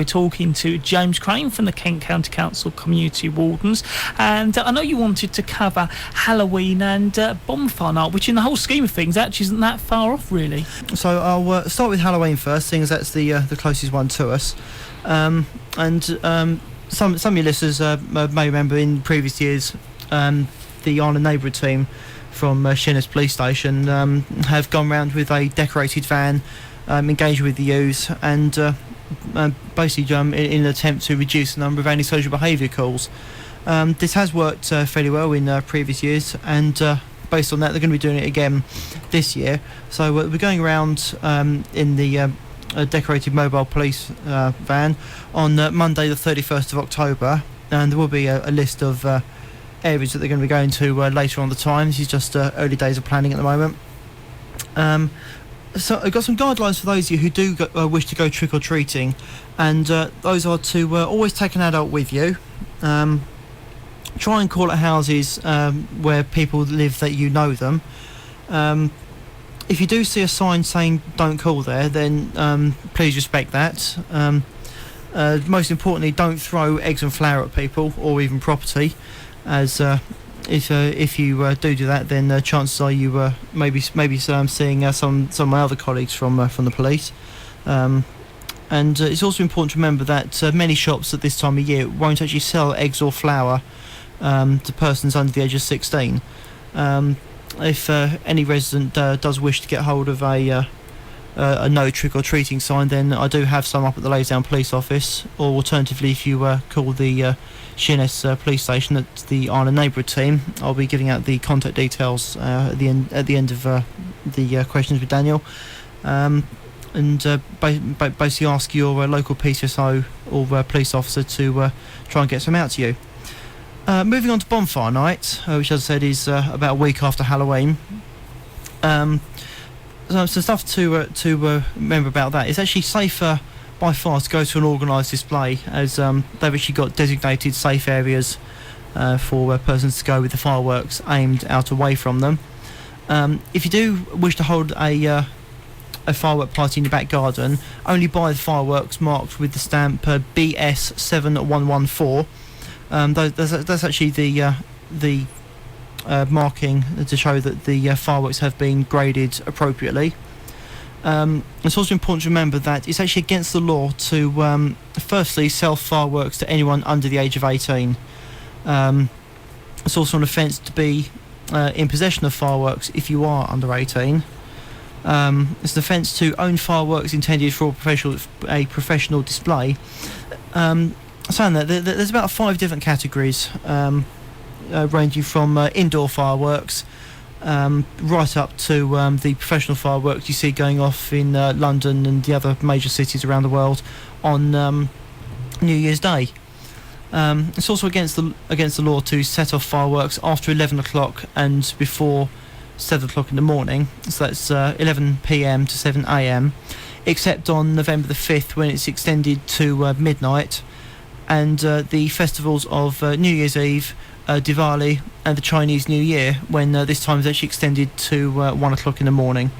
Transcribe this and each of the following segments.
We're talking to James Crane from the Kent County Council Community Wardens, and I know you wanted to cover Halloween and Bonfire Night, which in the whole scheme of things actually isn't that far off, really. So I'll start with Halloween first, seeing as that's the closest one to us. Some of your listeners may remember in previous years the Ireland Neighbourhood team from Sheppey Police Station have gone round with a decorated van, engaged with the youth, and basically in an attempt to reduce the number of antisocial behaviour calls. This has worked fairly well in previous years, and based on that they're going to be doing it again this year. So we're going around in the decorated mobile police van on Monday the 31st of October, and there will be a list of areas that they're going to be going to later on the time. This is just early days of planning at the moment. So I've got some guidelines for those of you who do wish to go trick-or-treating, and those are to always take an adult with you. Try and call at houses where people live that you know them. If you do see a sign saying don't call there, then please respect that. Most importantly, don't throw eggs and flour at people or even property, as if you do that, then chances are you maybe seeing some of my other colleagues from the police. And it's also important to remember that many shops at this time of year won't actually sell eggs or flour to persons under the age of 16. If any resident does wish to get hold of a no trick-or-treating sign, then I do have some up at the Lansdowne Police Office, or alternatively if you call the Sheppey Police Station, that's the Ireland Neighbourhood team, I'll be giving out the contact details at the end of the questions with Daniel, and basically ask your local PCSO or police officer to try and get some out to you. Moving on to Bonfire Night, which, as I said, is about a week after Halloween. Some stuff to remember about that. It's actually safer by far to go to an organised display, as they've actually got designated safe areas for persons to go with the fireworks aimed out away from them. If you do wish to hold a firework party in your back garden, only buy the fireworks marked with the stamp BS7114. That's actually the marking to show that the fireworks have been graded appropriately. It's also important to remember that it's actually against the law to firstly sell fireworks to anyone under the age of 18. It's also an offence to be in possession of fireworks if you are under 18. It's an offence to own fireworks intended for a professional display. Saying that, there's about 5 different categories, ranging from indoor fireworks right up to the professional fireworks you see going off in London and the other major cities around the world on New Year's Day. It's also against the law to set off fireworks after 11 o'clock and before 7 o'clock in the morning, so that's 11 p.m. to 7 a.m, except on November the 5th, when it's extended to midnight, and the festivals of New Year's Eve, Diwali and the Chinese New Year, when this time is actually extended to 1 o'clock in the morning.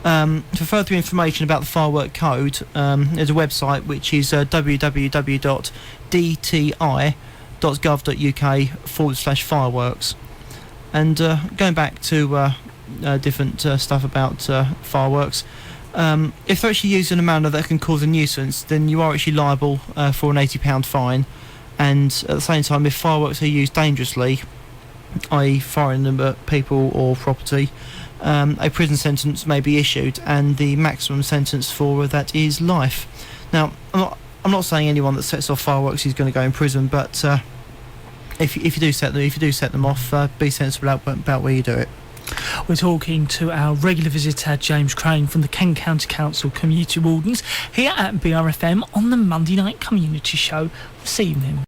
For further information about the firework code, there's a website which is www.dti.gov.uk/fireworks. And going back to different stuff about fireworks, if they're actually used in a manner that can cause a nuisance, then you are actually liable for an £80 fine. And at the same time, if fireworks are used dangerously, i.e. firing them at people or property, a prison sentence may be issued, and the maximum sentence for that is life. Now, I'm not saying anyone that sets off fireworks is going to go in prison, but if you do set them off, be sensible about where you do it. We're talking to our regular visitor James Crane from the Kent County Council Community Wardens here at BRFM on the Monday Night Community Show this evening.